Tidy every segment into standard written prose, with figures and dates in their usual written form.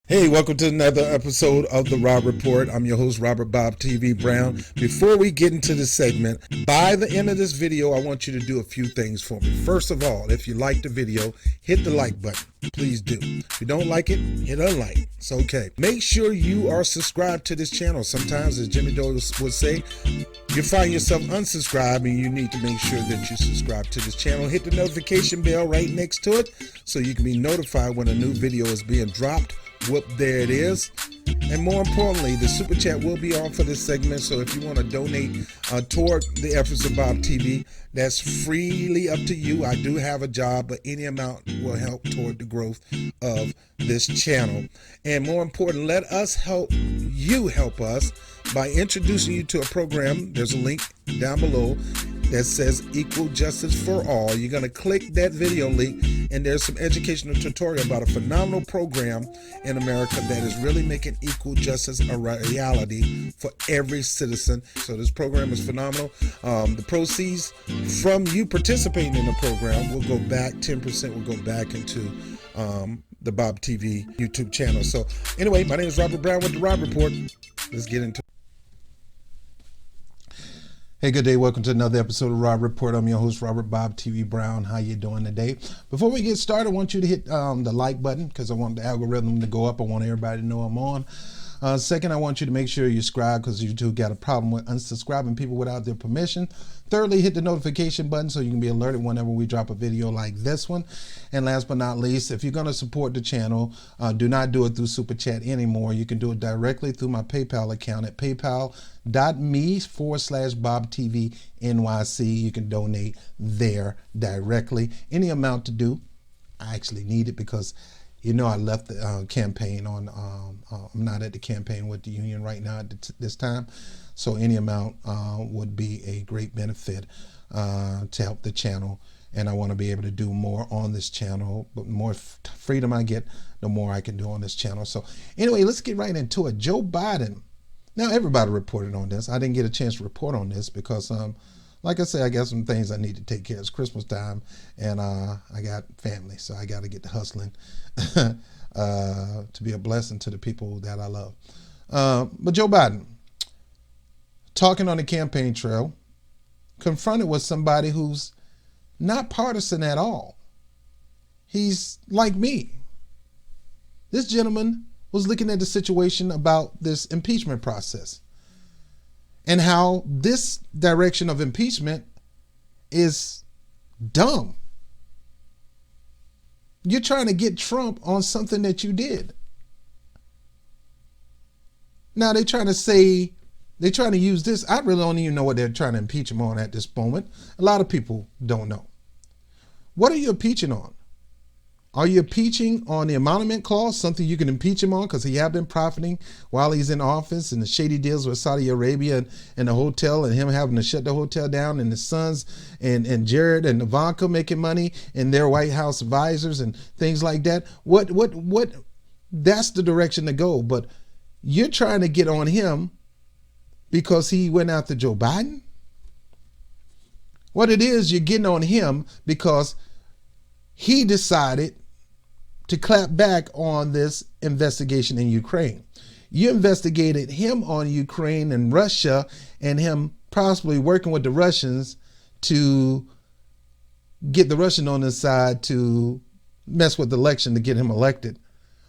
Hey, welcome to another episode of the Rob Report. I'm your host, Robert Bob TV Brown. Before we get into this segment, by the end of this video, I want you to do a few things for me. First of all, if you like the video, hit the like button. Please do. If you don't like it, hit unlike. It's okay. Make sure you are subscribed to this channel. Sometimes, as Jimmy Dole would say, you find yourself unsubscribed and you need to make sure that you subscribe to this channel. Hit the notification bell right next to it so you can be notified when a new video is being dropped. Whoop, there it is. And more importantly, the super chat will be on for this segment. So if you want to donate toward the efforts of Bob TV, that's freely up to you. I do have a job, but any amount will help toward the growth of this channel. And more important, let us help you help us by introducing you to a program. There's a link down below that says Equal Justice for All. You're going to click that video link and there's some educational tutorial about a phenomenal program in America that is really making equal justice a reality for every citizen. So this program is phenomenal. The proceeds from you participating in the program will go back, 10% will go back into the Bob TV YouTube channel. So anyway, my name is Robert Brown with the Rob Report. Let's get into it. Hey, good day. Welcome to another episode of Rob Report. I'm your host, Robert Bob TV Brown. How you doing today? Before we get started, I want you to hit the like button because I want the algorithm to go up. I want everybody to know I'm on. Second, I want you to make sure you subscribe because YouTube got a problem with unsubscribing people without their permission. Thirdly, hit the notification button so you can be alerted whenever we drop a video like this one. And last but not least, if you're going to support the channel, do not do it through Super Chat anymore. You can do it directly through my PayPal account at paypal.me/BobTVNYC. You can donate there directly. Any amount to do. I actually need it because you know I left the campaign on, I'm not at the campaign with the union right now at this time. So any amount would be a great benefit to help the channel. And I want to be able to do more on this channel. But the more freedom I get, the more I can do on this channel. So anyway, let's get right into it. Joe Biden. Now, everybody reported on this. I didn't get a chance to report on this because, like I said, I got some things I need to take care of. It's Christmas time, and I got family, so I got to get to hustling to be a blessing to the people that I love. But Joe Biden, talking on the campaign trail, confronted with somebody who's not partisan at all. He's like me. This gentleman was looking at the situation about this impeachment process and how this direction of impeachment is dumb. You're trying to get Trump on something that you did. Now they're trying to use this. I really don't even know what they're trying to impeach him on at this moment. A lot of people don't know. What are you impeaching on? Are you impeaching on the emolument clause, something you can impeach him on because he have been profiting while he's in office, and the shady deals with Saudi Arabia and the hotel, and him having to shut the hotel down, and his sons and Jared and Ivanka making money and their White House advisors and things like that? What that's the direction to go. But you're trying to get on him because he went after Joe Biden? What it is, you're getting on him because he decided to clap back on this investigation in Ukraine. You investigated him on Ukraine and Russia and him possibly working with the Russians to get the Russian on his side to mess with the election to get him elected.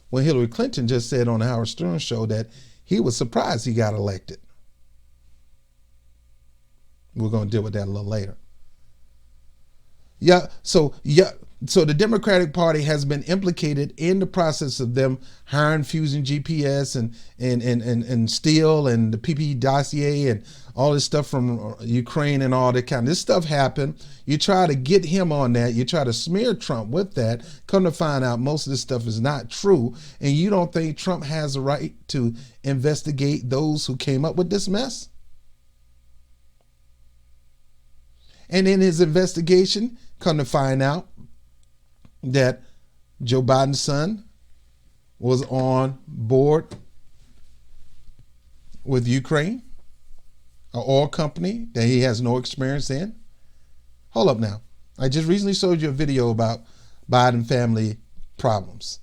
When Hillary Clinton just said on the Howard Stern show that he was surprised he got elected. We're going to deal with that a little later. So the Democratic Party has been implicated in the process of them hiring Fusion GPS and Steele and the PP dossier and all this stuff from Ukraine and all that kind of this stuff happened. You try to get him on that. You try to smear Trump with that. Come to find out most of this stuff is not true. And you don't think Trump has a right to investigate those who came up with this mess? And in his investigation, come to find out that Joe Biden's son was on board with Ukraine, an oil company that he has no experience in. Hold up now. I just recently showed you a video about Biden family problems.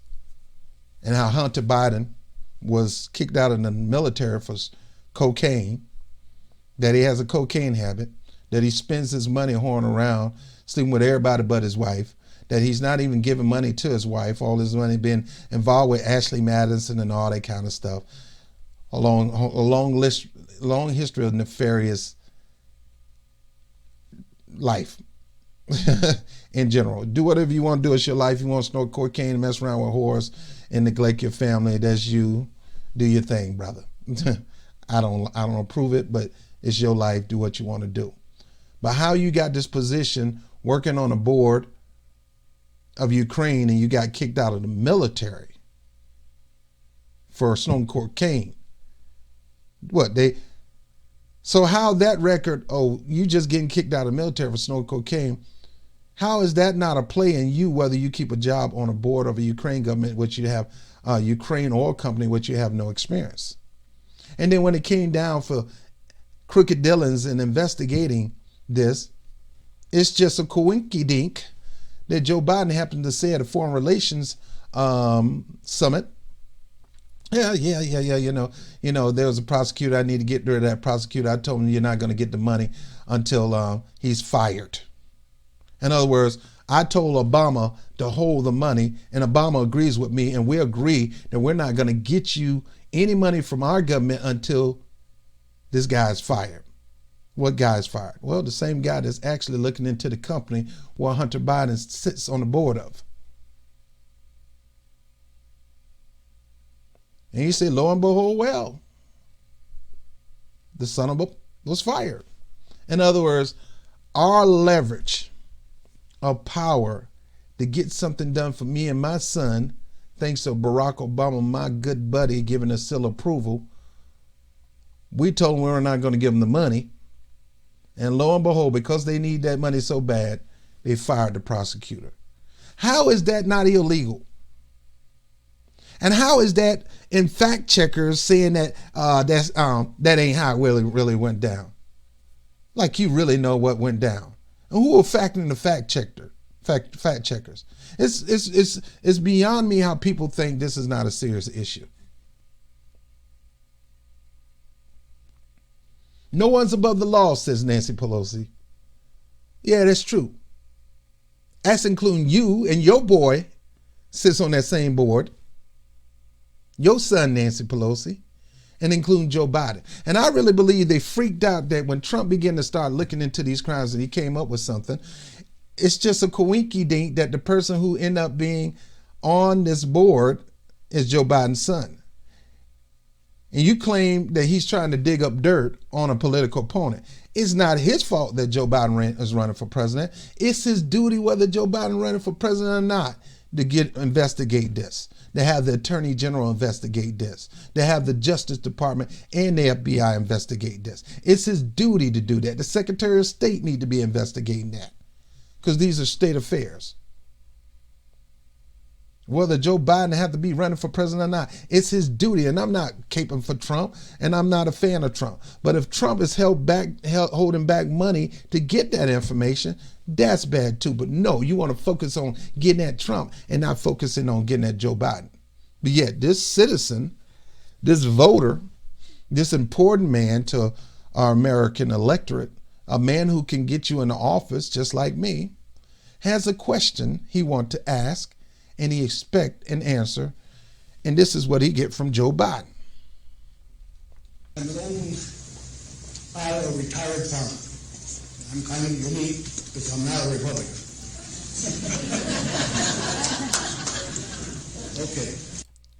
and how Hunter Biden was kicked out of the military for cocaine, that he has a cocaine habit, that he spends his money whoring around, sleeping with everybody but his wife, that he's not even giving money to his wife, all his money being involved with Ashley Madison and all that kind of stuff. A long history of nefarious life in general. Do whatever you want to do. It's your life. You want to snort cocaine, mess around with whores, and neglect your family. That's you. Do your thing, brother. I don't approve it, but it's your life. Do what you want to do. But how you got this position working on a board of Ukraine and you got kicked out of the military for snorting cocaine? So how that record, you just getting kicked out of the military for snorting cocaine, how is that not a play in you, whether you keep a job on a board of a Ukraine government, which you have Ukraine oil company, which you have no experience? And then when it came down for crooked dealings and investigating this, it's just a coinky-dink that Joe Biden happened to say at a foreign relations summit. Yeah. You know, there was a prosecutor. I need to get rid of that prosecutor. I told him you're not going to get the money until he's fired. In other words, I told Obama to hold the money, and Obama agrees with me, and we agree that we're not going to get you any money from our government until this guy's fired. What guy's fired? Well, the same guy that's actually looking into the company where Hunter Biden sits on the board of. And you say, lo and behold, well, the son of a was fired. In other words, our leverage of power to get something done for me and my son, thanks to Barack Obama, my good buddy, giving us seal approval, we told them we were not going to give them the money. And lo and behold, because they need that money so bad, they fired the prosecutor. How is that not illegal? And how is that in fact checkers saying that that ain't how it really went down? Like you really know what went down. And who are factoring the fact checkers? It's beyond me how people think this is not a serious issue. No one's above the law, says Nancy Pelosi. Yeah, that's true. That's including you, and your boy sits on that same board. Your son, Nancy Pelosi, and including Joe Biden. And I really believe they freaked out that when Trump began to start looking into these crimes and he came up with something, it's just a coinky-dink that the person who ended up being on this board is Joe Biden's son. And you claim that he's trying to dig up dirt on a political opponent. It's not his fault that Joe Biden is running for president. It's his duty, whether Joe Biden running for president or not, to investigate this, to have the Attorney General investigate this, to have the Justice Department and the FBI investigate this. It's his duty to do that. The Secretary of State need to be investigating that because these are state affairs. Whether Joe Biden have to be running for president or not, it's his duty. And I'm not caping for Trump, and I'm not a fan of Trump. But if Trump is holding back money to get that information, that's bad too. But no, you want to focus on getting at Trump and not focusing on getting at Joe Biden. But yet this citizen, this voter, this important man to our American electorate, a man who can get you in the office just like me, has a question he wants to ask, and he expect an answer, and this is what he get from Joe Biden. I'm a retired farmer. I'm kind of unique because I'm not a Republican. Okay.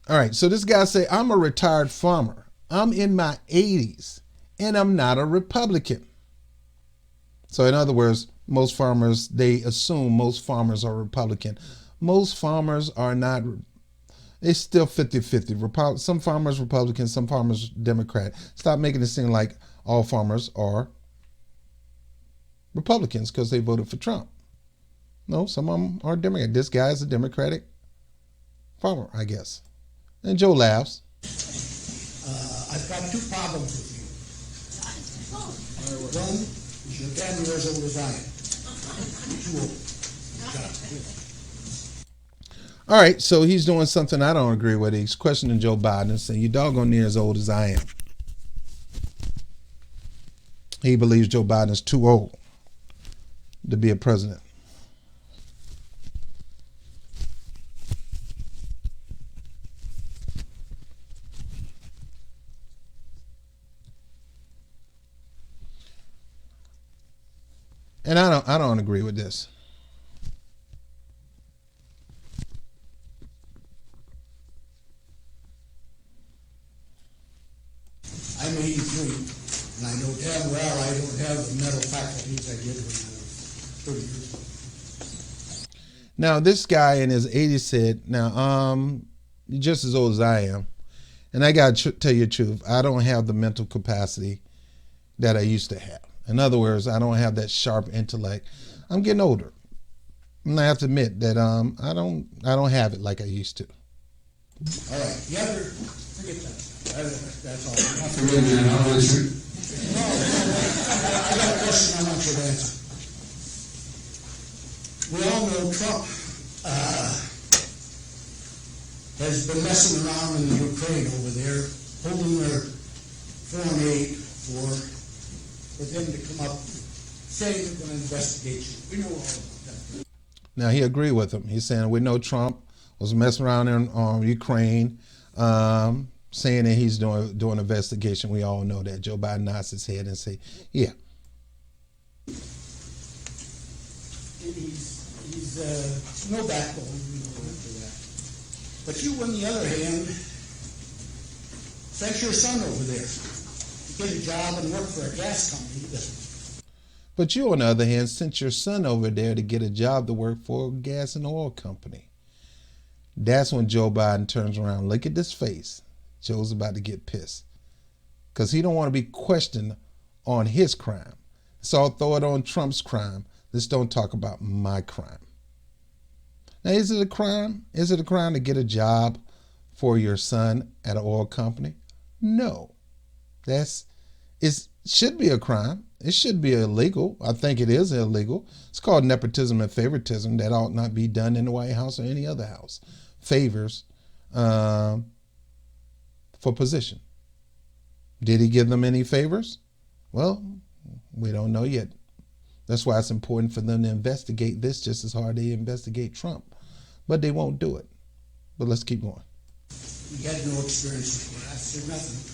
All right, so this guy say, I'm a retired farmer. I'm in my 80s, and I'm not a Republican. So in other words, most farmers, they assume most farmers are Republican. Most farmers are not. It's still 50-50. Some farmers Republican, some farmers Democrat. Stop making it seem like all farmers are Republicans because they voted for Trump. No, some of them are Democrat. This guy is a Democratic farmer, I guess. And Joe laughs. I've got two problems with you. One is you're 10 years old as I am. Too old. Shut up. All right, so he's doing something I don't agree with. He's questioning Joe Biden and saying, "You doggone near as old as I am." He believes Joe Biden is too old to be a president. And I don't agree with this. I'm 83, and I know damn well I don't have the mental faculties I did when I was 30 years old. Now, this guy in his 80s said, "Now, you're just as old as I am, and I got to tell you the truth. I don't have the mental capacity that I used to have. In other words, I don't have that sharp intellect. I'm getting older, and I have to admit that I don't have it like I used to." All right, the other, forget that. That's all. Forget that, I'll answer. No, I got a question I want you to answer. We all know Trump has been messing around in the Ukraine over there, holding their foreign aid for them to come up, saying they're going to investigate you. We know all about that. Now, he agreed with him. He's saying, "We know Trump was messing around in Ukraine, saying that he's doing an investigation." We all know that. Joe Biden nods his head and say, "Yeah." And he's no backbone, you know, for that. But you, on the other hand, sent your son over there to get a job and work for a gas company. But you, on the other hand, sent your son over there to get a job to work for a gas and oil company. That's when Joe Biden turns around. Look at this face. Joe's about to get pissed because he don't want to be questioned on his crime. So I'll throw it on Trump's crime. Let's don't talk about my crime. Now, is it a crime? Is it a crime to get a job for your son at an oil company? No. It should be a crime. It should be illegal. I think it is illegal. It's called nepotism and favoritism. That ought not be done in the White House or any other house. Favors for position. Did he give them any favors? Well, we don't know yet. That's why it's important for them to investigate this just as hard as they investigate Trump. But they won't do it. But let's keep going. He had no experience with gas or nothing.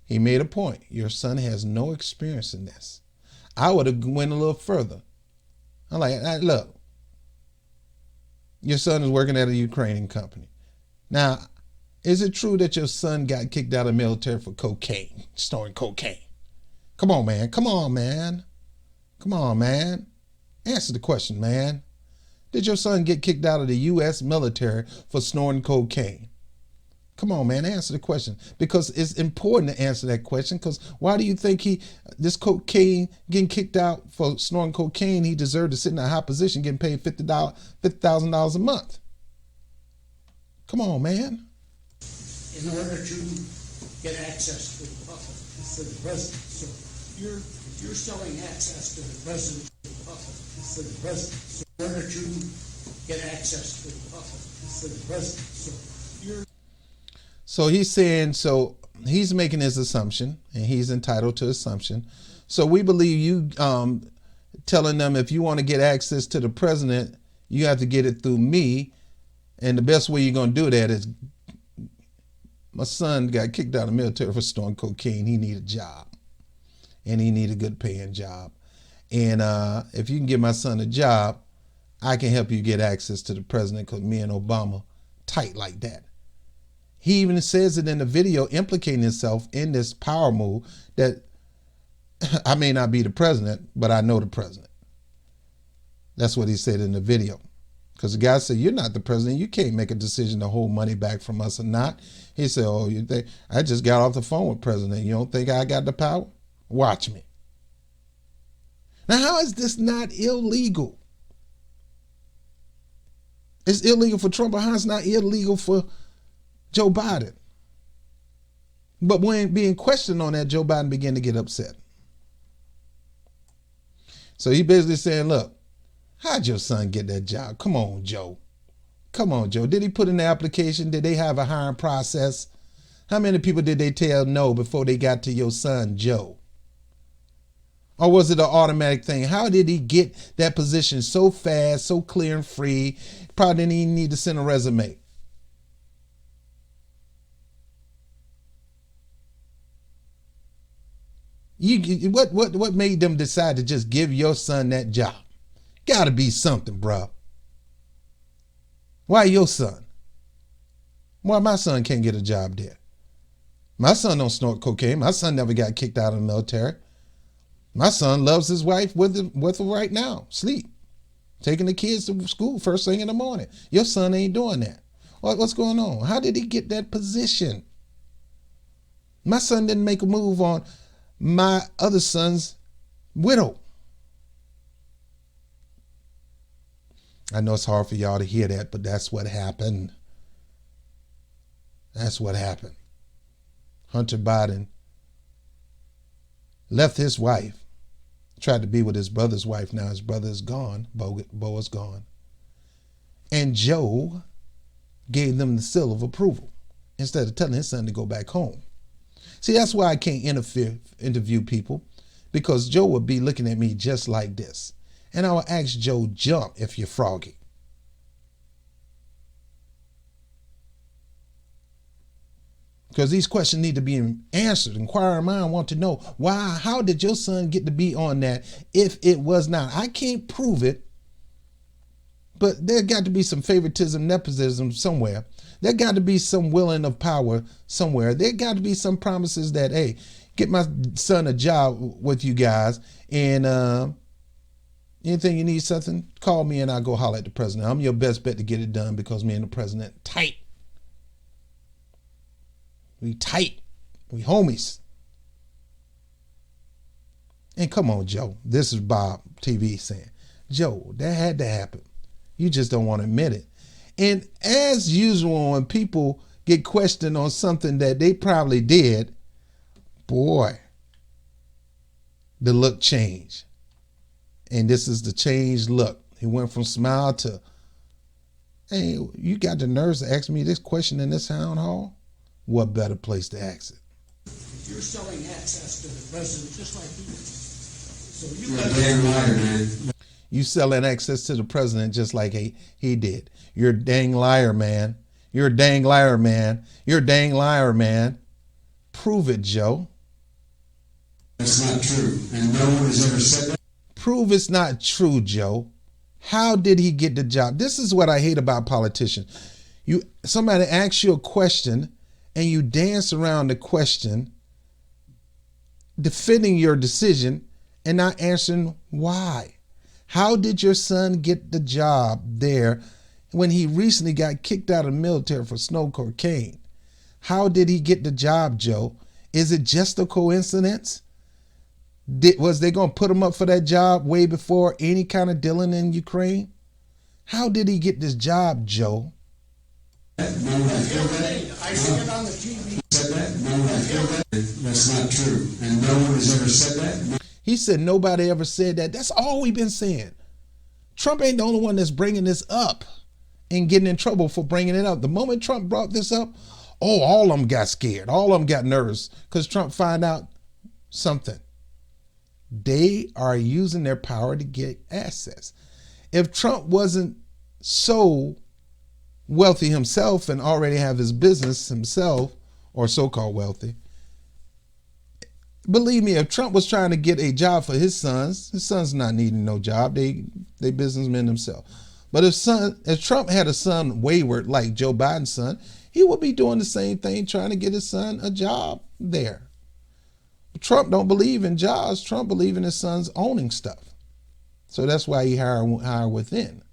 He made a point. Your son has no experience in this. I would have went a little further. I'm like, look, your son is working at a Ukrainian company. Now, is it true that your son got kicked out of the military for cocaine, storing cocaine? Come on, man. Come on, man. Come on, man. Answer the question, man. Did your son get kicked out of the U.S. military for snorting cocaine? Come on, man. Answer the question. Because it's important to answer that question. Because why do you think this cocaine, getting kicked out for snorting cocaine, he deserved to sit in a high position getting paid $50,000 a month? Come on, man. In order to get access to the president. So you're selling access to the president. So in order to get access to the president. So he's saying, so he's making his assumption, and he's entitled to assumption. So we believe you telling them if you want to get access to the president, you have to get it through me. And the best way you're going to do that is, my son got kicked out of the military for storing cocaine. He need a job, and he need a good paying job. And if you can get my son a job, I can help you get access to the president, because me and Obama tight like that. He even says it in the video, implicating himself in this power move, that I may not be the president, but I know the president. That's what he said in the video. Because the guy said, "You're not the president. You can't make a decision to hold money back from us or not." He said, "Oh, you think I just got off the phone with president? You don't think I got the power? Watch me." Now, how is this not illegal? It's illegal for Trump, but how is it not illegal for Joe Biden? But when being questioned on that, Joe Biden began to get upset. So he basically saying, look, How'd your son get that job? Come on, Joe. Come on, Joe. Did he put in the application? Did they have a hiring process? How many people did they tell no before they got to your son, Joe? Or was it an automatic thing? How did he get that position so fast, so clear and free? Probably didn't even need to send a resume. What made them decide to just give your son that job? Gotta be something, bro. Why your son? Why my son can't get a job there? My son don't snort cocaine. My son never got kicked out of the military. My son loves his wife with her right now, sleep, taking the kids to school first thing in the morning. Your son ain't doing that. What's going on? How did he get that position? My son didn't make a move on my other son's widow. I know it's hard for y'all to hear that, but that's what happened. That's what happened. Hunter Biden left his wife, tried to be with his brother's wife. Now his brother is gone. Bo is gone. And Joe gave them the seal of approval instead of telling his son to go back home. See, that's why I can't interview people, because Joe would be looking at me just like this. And I would ask Joe, jump if you're froggy. Because these questions need to be answered. Inquiring mind want to know why, how did your son get to be on that if it was not? I can't prove it, but there got to be some favoritism, nepotism somewhere. There got to be some willing of power somewhere. There got to be some promises that, hey, get my son a job with you guys, and anything you need something, call me and I'll go holler at the president. I'm your best bet to get it done because me and the president tight. We tight. We homies. And come on, Joe. This is Bob TV saying, Joe, that had to happen. You just don't want to admit it. And as usual, when people get questioned on something that they probably did, boy, the look changed. And this is the changed look. He went from smile to, hey, you got the nerves to ask me this question in this town hall? What better place to ask it? You're selling access to the president just like he did. So You're a damn liar, man. You selling access to the president just like he did. You're a dang liar, man. You're a dang liar, man. You're a dang liar, man. Prove it, Joe. That's not true. And no one has ever said that. Prove it's not true, Joe. How did he get the job? This is what I hate about politicians. Somebody asks you a question and you dance around the question, defending your decision and not answering why. How did your son get the job there when he recently got kicked out of the military for snort cocaine? How did he get the job, Joe? Is it just a coincidence? Was they going to put him up for that job way before any kind of dealing in Ukraine? How did he get this job, Joe? I see it on the TV. Said that? No one has ever said that. That's not true. And no one has ever said that. He said nobody ever said that. That's all we've been saying. Trump ain't the only one that's bringing this up and getting in trouble for bringing it up. The moment Trump brought this up, all of them got scared. All of them got nervous because Trump found out something. They are using their power to get access. If Trump wasn't so wealthy himself and already have his business himself, or so-called wealthy, believe me, if Trump was trying to get a job for his son's not needing no job. They businessmen themselves. But if Trump had a son wayward like Joe Biden's son, he would be doing the same thing, trying to get his son a job there. Trump don't believe in jobs. Trump believe in his son's owning stuff. So that's why he hire within.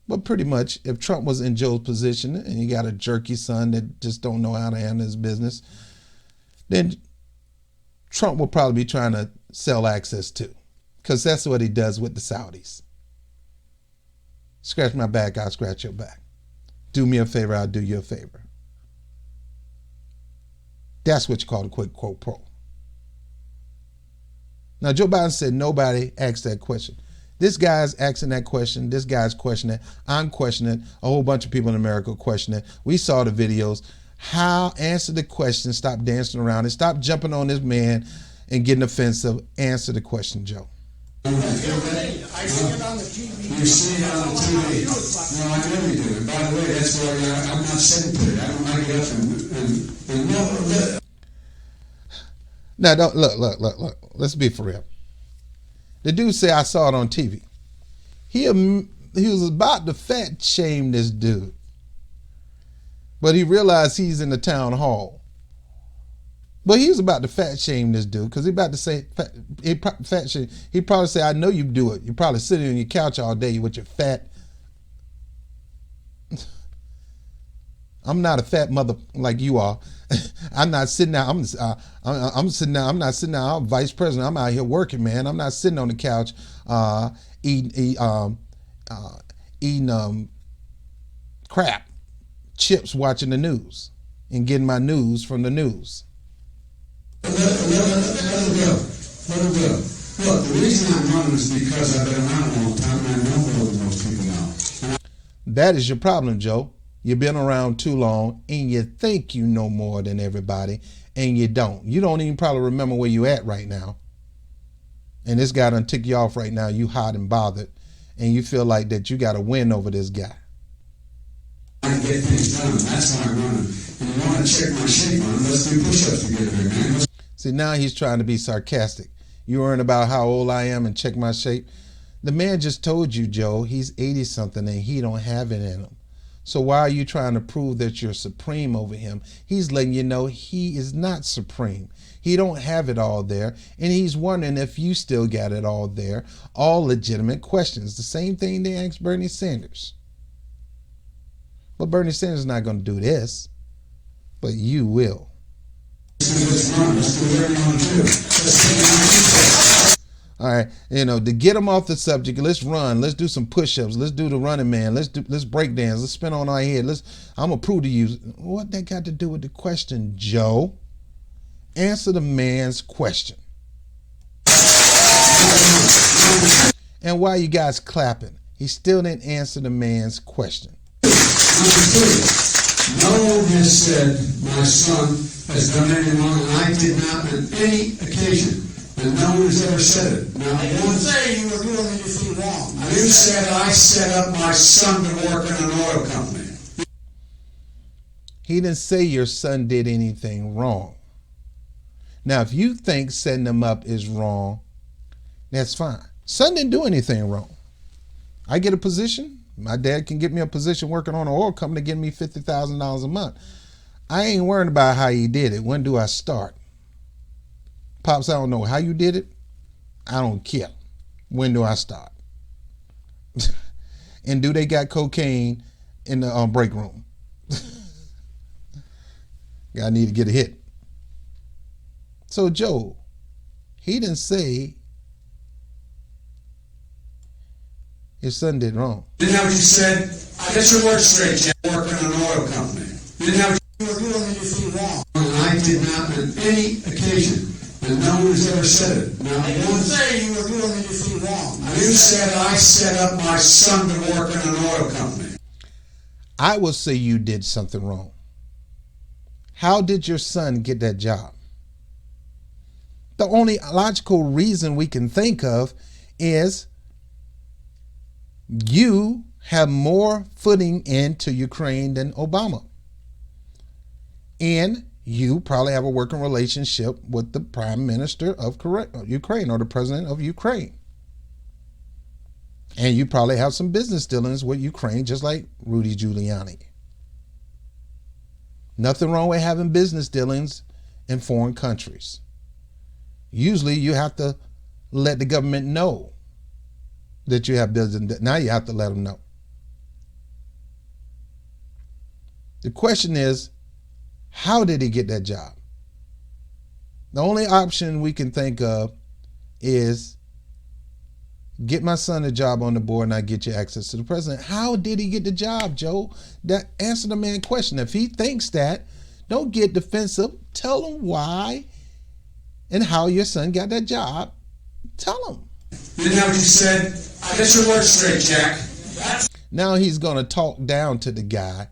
But pretty much, if Trump was in Joe's position and you got a jerky son that just don't know how to handle his business, then Trump will probably be trying to sell access too, because that's what he does with the Saudis. Scratch my back, I'll scratch your back. Do me a favor, I'll do you a favor. That's what you call the quid pro quo. Now, Joe Biden said nobody asked that question. This guy's asking that question. This guy's questioning it. I'm questioning it. A whole bunch of people in America questioning it. We saw the videos. How? Answer the question. Stop dancing around and stop jumping on this man and getting offensive. Answer the question, Joe. I see it on the TV. You see it on the TV. No, I know you do. And by the way, that's why I'm not sitting there. I don't like it up and no. Now, don't look. Let's be for real. The dude said, I saw it on TV. He was about to fat shame this dude. But he realized he's in the town hall. But he was about to fat shame this dude because he about to say, fat shame. He probably say, I know you do it. You're probably sitting on your couch all day with your fat. I'm not a fat mother like you are. I'm not sitting there. I'm sitting there. I'm not sitting there. I'm vice president. I'm out here working, man. I'm not sitting on the couch eating crap, chips, watching the news, and getting my news from the news. Let him go. Look, the reason I'm running is because I've been around a long time and I know more than most people know. That is your problem, Joe. You've been around too long and you think you know more than everybody and you don't. You don't even probably remember where you at right now. And this guy done tick you off right now. You hot and bothered and you feel like that you got to win over this guy. I get things done. That's why I'm running. And you want to check my shape on, let's do push-ups together, man. See, now he's trying to be sarcastic. You worrying about how old I am and check my shape? The man just told you, Joe, he's 80-something and he don't have it in him. So why are you trying to prove that you're supreme over him? He's letting you know he is not supreme. He don't have it all there. And he's wondering if you still got it all there. All legitimate questions. The same thing they asked Bernie Sanders. But Bernie Sanders is not going to do this. But you will. All right, to get him off the subject, let's run. Let's do some push-ups. Let's do the running man. Let's break dance. Let's spin on our head. I'm gonna prove to you what that got to do with the question, Joe. Answer the man's question. And why you guys clapping? He still didn't answer the man's question. No one has said my son has done anything wrong, and I did not on any occasion. And no one has ever said it. Now, I didn't say you were doing anything wrong. You said I set up my son to work in an oil company. He didn't say your son did anything wrong. Now, if you think setting him up is wrong, that's fine. Son didn't do anything wrong. I get a position. My dad can get me a position working on an oil company, getting me $50,000 a month. I ain't worrying about how he did it. When do I start? Pops, I don't know how you did it. I don't care. When do I start? And do they got cocaine in the break room? I need to get a hit. So Joe, he didn't say his son did wrong. Didn't know what you said. Get your words straight, Jim. Working in an oil company. Didn't know You were doing anything wrong. I did not on any occasion. And no one has ever said it. Now, I didn't say you were doing anything wrong. You said I set up my son to work in an oil company. I will say you did something wrong. How did your son get that job? The only logical reason we can think of is you have more footing into Ukraine than Obama. And you probably have a working relationship with the prime minister of Ukraine or the president of Ukraine. And you probably have some business dealings with Ukraine, just like Rudy Giuliani. Nothing wrong with having business dealings in foreign countries. Usually you have to let the government know that you have business. Now you have to let them know. The question is, how did he get that job? The only option we can think of is get my son a job on the board and I get you access to the president. How did he get the job, Joe? That answer the man question. If he thinks that, don't get defensive. Tell him why and how your son got that job. Tell him. You know what you said? Get your words straight, Jack. Now he's going to talk down to the guy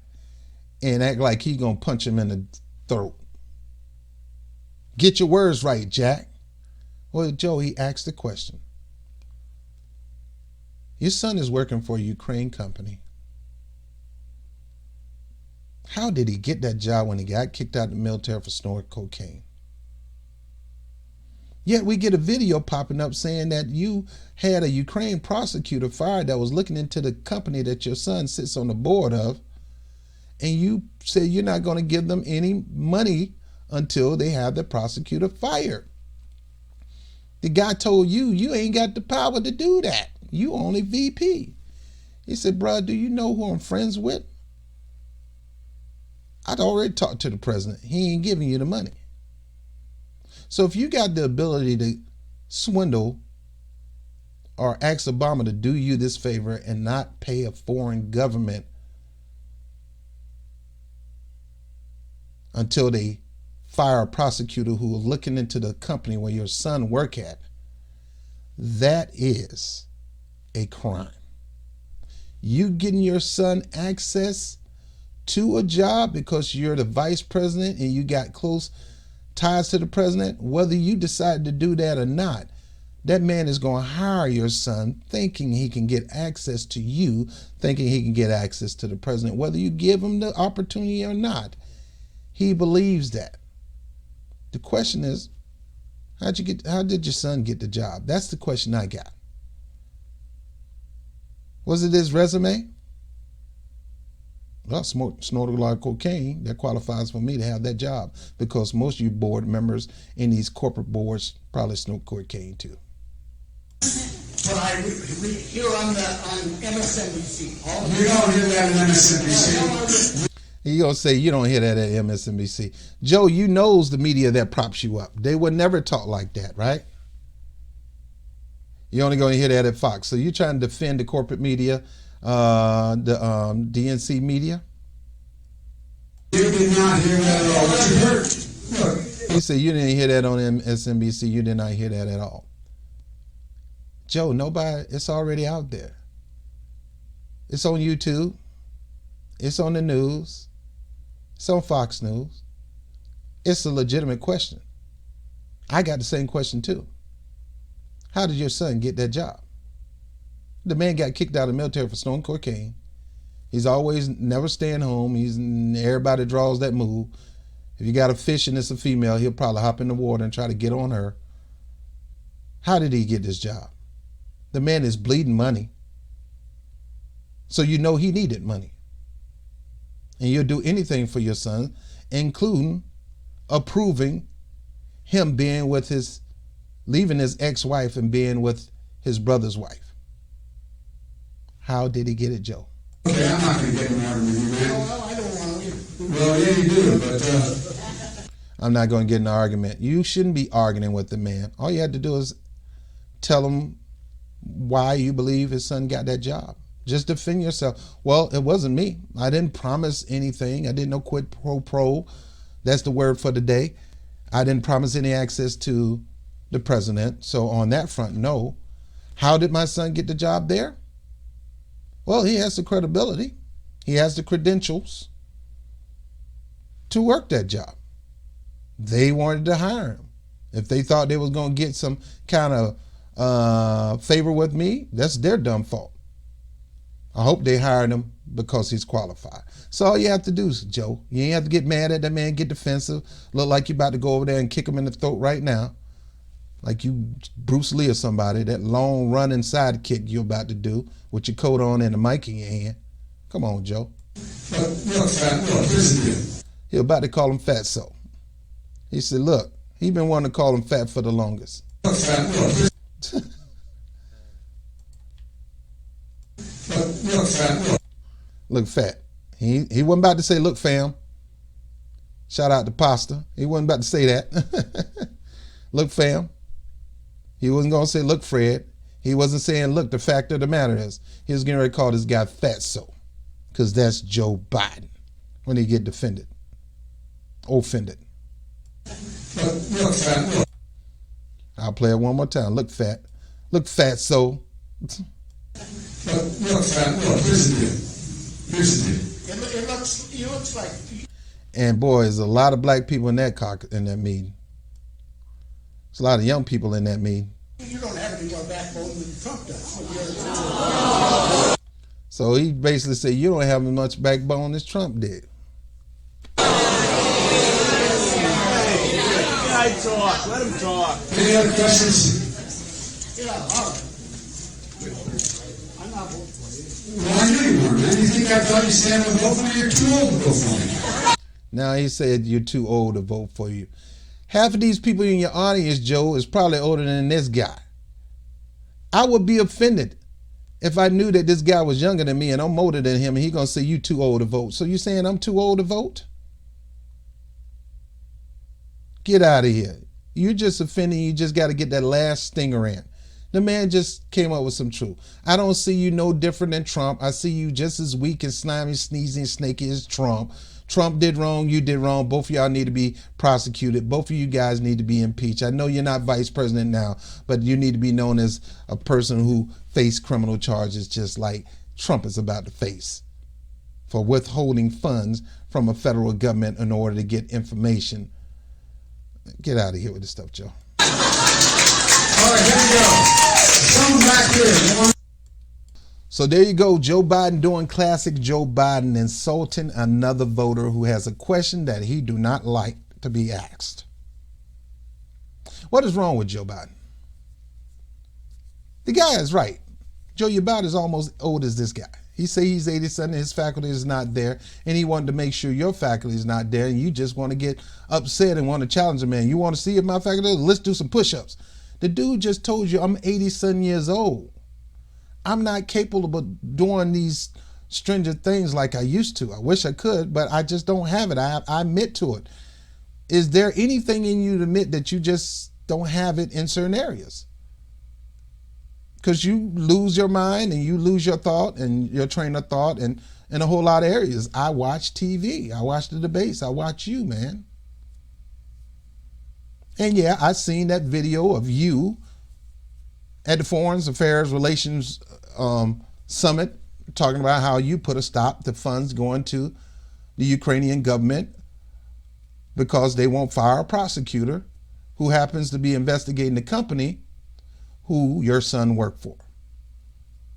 and act like he's going to punch him in the throat. Get your words right, Jack. Well, Joe, he asked the question. Your son is working for a Ukraine company. How did he get that job when he got kicked out of the military for snorting cocaine? Yet we get a video popping up saying that you had a Ukraine prosecutor fired that was looking into the company that your son sits on the board of, and you said you're not going to give them any money until they have the prosecutor fired. The guy told you, you ain't got the power to do that. You only VP. He said, bro, do you know who I'm friends with? I'd already talked to the president. He ain't giving you the money. So if you got the ability to swindle or ask Obama to do you this favor and not pay a foreign government until they fire a prosecutor who was looking into the company where your son work at, that is a crime. You getting your son access to a job because you're the vice president and you got close ties to the president, whether you decide to do that or not, that man is going to hire your son thinking he can get access to you, thinking he can get access to the president, whether you give him the opportunity or not. He believes that. The question is, how did your son get the job? That's the question I got. Was it his resume? Well, snorted a lot of cocaine. That qualifies for me to have that job, because most of you board members in these corporate boards probably snort cocaine too. But I hear on MSNBC. You don't hear that in MSNBC. He gonna say you don't hear that at MSNBC. Joe, you knows the media that props you up. They would never talk like that, right? You're only gonna hear that at Fox. So you're trying to defend the corporate media, the DNC media? You did not hear that at all. What you heard? Look. He said you didn't hear that on MSNBC. You did not hear that at all. Joe, nobody, it's already out there. It's on YouTube. It's on the news. It's on Fox News. It's a legitimate question. I got the same question too. How did your son get that job? The man got kicked out of the military for snorting cocaine. He's always never staying home. Everybody draws that move. If you got a fish and it's a female, he'll probably hop in the water and try to get on her. How did he get this job? The man is bleeding money. So you know he needed money. And you'll do anything for your son, including approving him being with leaving his ex-wife and being with his brother's wife. How did he get it, Joe? Okay, I'm not going to get an argument with you, man. Well, I don't want to. Well, yeah, you do, but I'm not going to get an argument. You shouldn't be arguing with the man. All you had to do is tell him why you believe his son got that job. Just defend yourself. Well, it wasn't me. I didn't promise anything. I didn't know quid pro quo. That's the word for the day. I didn't promise any access to the president. So on that front, no. How did my son get the job there? Well, he has the credibility. He has the credentials to work that job. They wanted to hire him. If they thought they was going to get some kind of favor with me, that's their dumb fault. I hope they hired him because he's qualified. So all you have to do is, Joe, you ain't have to get mad at that man, get defensive, look like you're about to go over there and kick him in the throat right now. Like you Bruce Lee or somebody, that long running sidekick you're about to do with your coat on and a mic in your hand. Come on, Joe. look, listen. He about to call him Fatso. He said, look, he been wanting to call him fat for the longest. Look, fat. Look. Look fat. He wasn't about to say, look, fam. Shout out to Pasta. He wasn't about to say that. Look, fam. He wasn't going to say, look, Fred. He wasn't saying, look, the fact of the matter is, he was getting ready to call this guy Fatso, because that's Joe Biden when he get offended. Look, fat. I'll play it one more time. Look, fat. Look, Fatso. Look, here's the deal. Here's the deal. It looks like. And boy, there's a lot of black people in that meeting. There's a lot of young people in that meeting. You don't have any more backbone than Trump does. So he basically said, you don't have as much backbone as Trump did. Talk. Let him talk. Any other questions? Yeah, all right. I'm not voting for you. Well, I knew you were, man. You think I thought you said I would vote for me? You're too old to vote for me. Now he said you're too old to vote for you. Half of these people in your audience, Joe, is probably older than this guy. I would be offended if I knew that this guy was younger than me and I'm older than him and he's going to say you too old to vote. So you saying I'm too old to vote? Get out of here. You're just offending. You just got to get that last stinger in. The man just came up with some truth. I don't see you no different than Trump. I see you just as weak and slimy, sneezing, snaky as Trump. Trump did wrong. You did wrong. Both of y'all need to be prosecuted. Both of you guys need to be impeached. I know you're not vice president now, but you need to be known as a person who faced criminal charges just like Trump is about to face for withholding funds from a federal government in order to get information. Get out of here with this stuff, Joe. All right, here we go. Come back here. So there you go, Joe Biden doing classic Joe Biden, insulting another voter who has a question that he do not like to be asked. What is wrong with Joe Biden? The guy is right. Joe, you're about as almost old as this guy. He say he's 87 and his faculty is not there, and he wanted to make sure your faculty is not there, and you just want to get upset and want to challenge a man. You want to see if my faculty? Let's do some push-ups. The dude just told you I'm 87 years old. I'm not capable of doing these stringent things like I used to. I wish I could, but I just don't have it. I admit to it. Is there anything in you to admit that you just don't have it in certain areas? Because you lose your mind and you lose your thought and your train of thought and in a whole lot of areas. I watch TV. I watch the debates. I watch you, man. And yeah, I seen that video of you at the Foreign Affairs Relations Summit talking about how you put a stop to funds going to the Ukrainian government because they won't fire a prosecutor who happens to be investigating the company who your son worked for.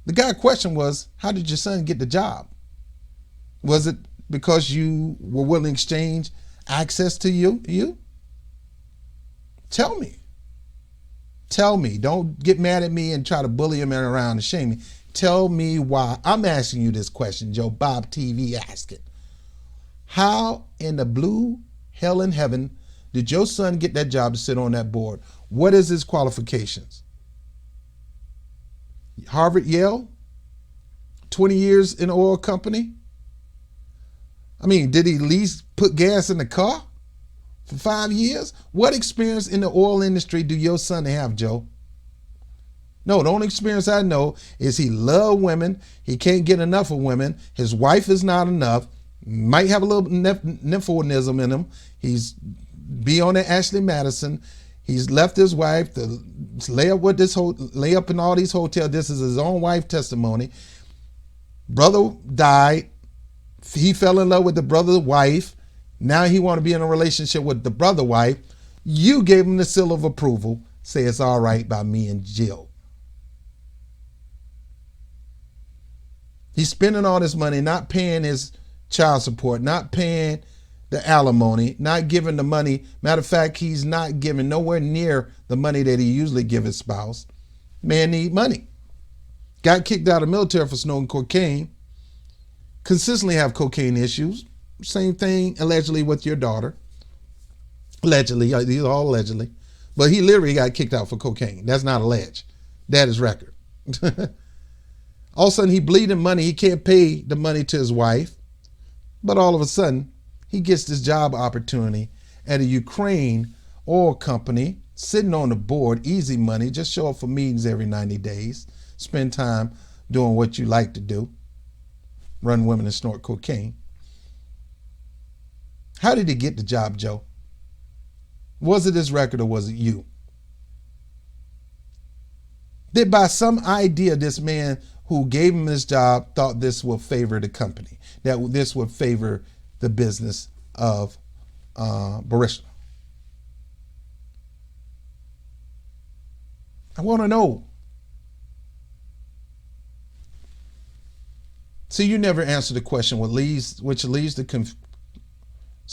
The guy's question was, how did your son get the job? Was it because you were willing to exchange access to you? Tell me. Tell me. Don't get mad at me and try to bully him around and shame me. Tell me why. I'm asking you this question, Joe Bob TV asking. How in the blue hell in heaven did your son get that job to sit on that board? What is his qualifications? Harvard, Yale, 20 years in an oil company. I mean, did he at least put gas in the car for 5 years? What experience in the oil industry do your son have, Joe? No, the only experience I know is he loves women. He can't get enough of women. His wife is not enough. Might have a little nymphonism in him. He's be on the Ashley Madison. He's left his wife to lay up in all these hotels. This is his own wife testimony. Brother died. He fell in love with the brother's wife. Now he want to be in a relationship with the brother wife. You gave him the seal of approval. Say it's all right by me and Jill. He's spending all this money, not paying his child support, not paying the alimony, not giving the money. Matter of fact, he's not giving nowhere near the money that he usually give his spouse. Man need money. Got kicked out of the military for snorting cocaine. Consistently have cocaine issues. Same thing allegedly with your daughter. Allegedly, these are all allegedly. But he literally got kicked out for cocaine. That's not alleged. That is record. All of a sudden he bleeding money. He can't pay the money to his wife. But all of a sudden, he gets this job opportunity at a Ukraine oil company, sitting on the board, easy money, just show up for meetings every 90 days, spend time doing what you like to do, run women and snort cocaine. How did he get the job, Joe? Was it his record or was it you? Did by some idea this man who gave him this job thought this will favor the company, that this would favor the business of Burisma. I want to know. See, you never answer the question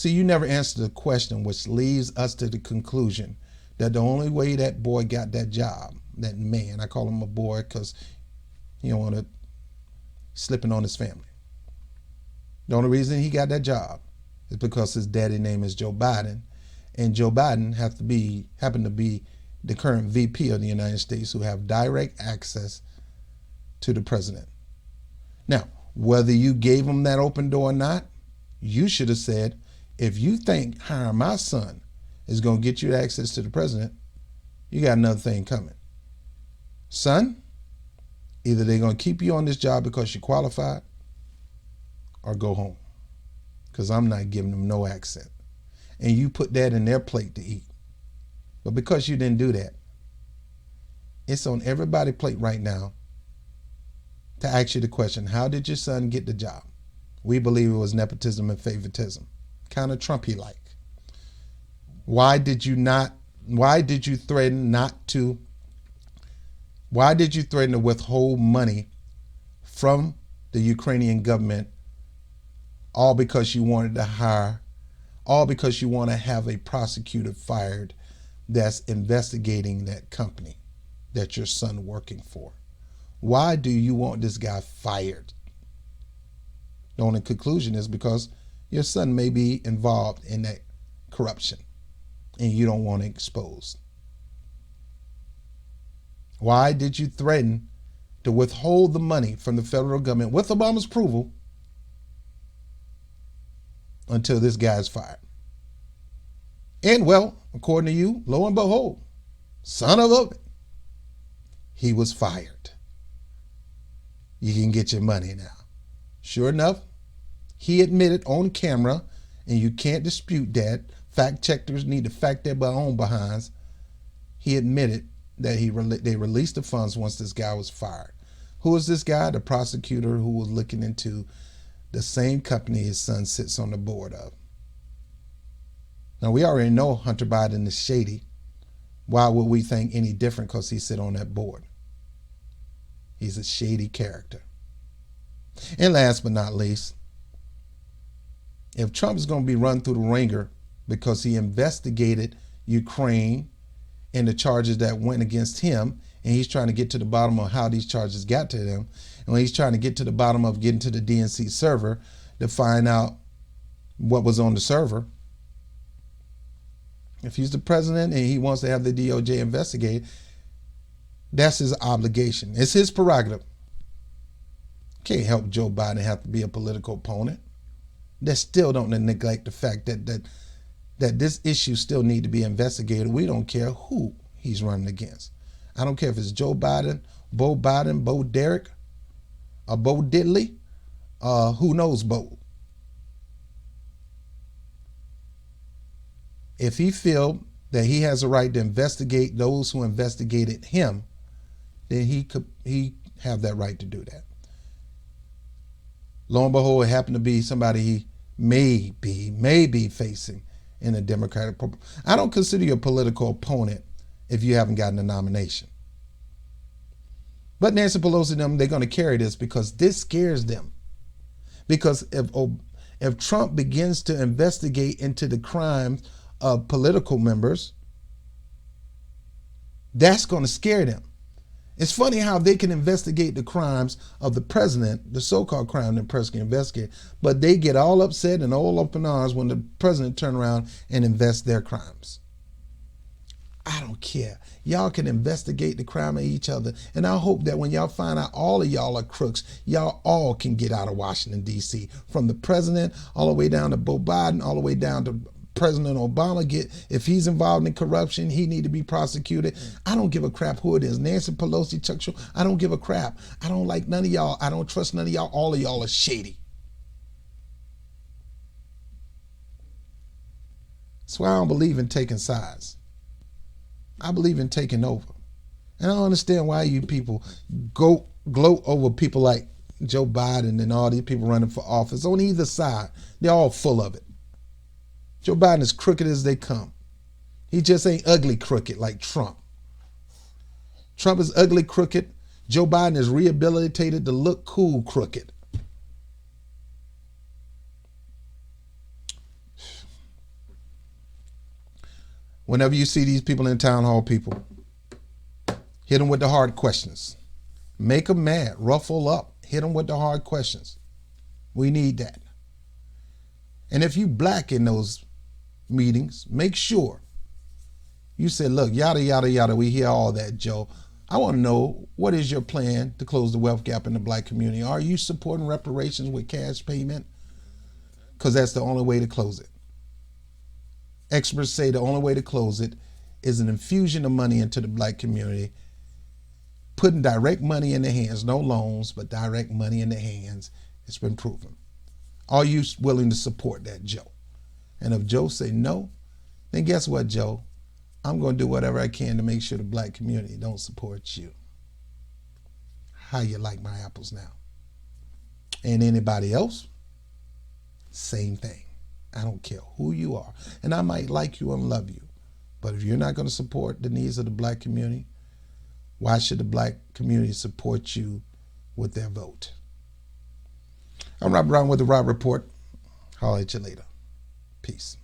you never answer the question which leads us to the conclusion that the only way that boy got that job, that man, I call him a boy because he don't want to slipping on his family. The only reason he got that job is because his daddy name is Joe Biden, and Joe Biden happened to be the current VP of the United States who have direct access to the president. Now, whether you gave him that open door or not, you should have said, if you think hiring my son is going to get you access to the president, you got another thing coming. Son, either they're going to keep you on this job because you're qualified or go home, because I'm not giving them no accent. And you put that in their plate to eat. But because you didn't do that, it's on everybody's plate right now to ask you the question, how did your son get the job? We believe it was nepotism and favoritism. Kind of Trumpy like. Why did you threaten to withhold money from the Ukrainian government, all because you wanted to have a prosecutor fired that's investigating that company that your son working for? Why do you want this guy fired? The only conclusion is because your son may be involved in that corruption and you don't want it exposed. Why did you threaten to withhold the money from the federal government with Obama's approval until this guy's fired? And well, according to you, lo and behold, son of a, he was fired. You can get your money now. Sure enough, he admitted on camera, and you can't dispute that. Fact checkers need to fact their own behinds. He admitted that they released the funds once this guy was fired. Who is this guy? The prosecutor who was looking into the same company his son sits on the board of. Now, we already know Hunter Biden is shady. Why would we think any different because he sit on that board? He's a shady character. And last but not least, if Trump is going to be run through the ringer because he investigated Ukraine and the charges that went against him, and he's trying to get to the bottom of how these charges got to them, and when he's trying to get to the bottom of getting to the DNC server to find out what was on the server, if he's the president and he wants to have the DOJ investigate, that's his obligation. It's his prerogative. Can't help Joe Biden have to be a political opponent. That still don't neglect the fact that this issue still need to be investigated. We don't care who he's running against. I don't care if it's Joe Biden, Bo Derek, or Bo Diddley, who knows Bo. If he feel that he has a right to investigate those who investigated him, then he have that right to do that. Lo and behold, it happened to be somebody he may be facing in a Democratic. I don't consider you a political opponent if you haven't gotten a nomination. But Nancy Pelosi and them, they're going to carry this because this scares them. Because if Trump begins to investigate into the crimes of political members, that's going to scare them. It's funny how they can investigate the crimes of the president, the so-called crime the president can investigate, but they get all upset and all up in arms when the president turn around and invest their crimes. I don't care. Y'all can investigate the crime of each other, and I hope that when y'all find out all of y'all are crooks, y'all all can get out of Washington, D.C., from the president all the way down to Joe Biden, all the way down to President Obama. If he's involved in corruption, he need to be prosecuted. I don't give a crap who it is. Nancy Pelosi, Chuck Schumer, I don't give a crap. I don't like none of y'all. I don't trust none of y'all. All of y'all are shady. That's why I don't believe in taking sides. I believe in taking over. And I don't understand why you people go gloat over people like Joe Biden and all these people running for office on either side. They're all full of it. Joe Biden is crooked as they come. He just ain't ugly crooked like Trump. Trump is ugly crooked. Joe Biden is rehabilitated to look cool crooked. Whenever you see these people in town hall, people, hit them with the hard questions. Make them mad, ruffle up, hit them with the hard questions. We need that. And if you black in those meetings, make sure you say, look, yada, yada, yada. We hear all that, Joe. I want to know, what is your plan to close the wealth gap in the black community? Are you supporting reparations with cash payment? Because that's the only way to close it. Experts say the only way to close it is an infusion of money into the black community, putting direct money in their hands, no loans, but direct money in their hands. It's been proven. Are you willing to support that, Joe? And if Joe say no, then guess what, Joe? I'm going to do whatever I can to make sure the black community don't support you. How you like my apples now? And anybody else? Same thing. I don't care who you are. And I might like you and love you. But if you're not going to support the needs of the black community, why should the black community support you with their vote? I'm Rob Brown with the Rob Report. Holler at you later. Peace.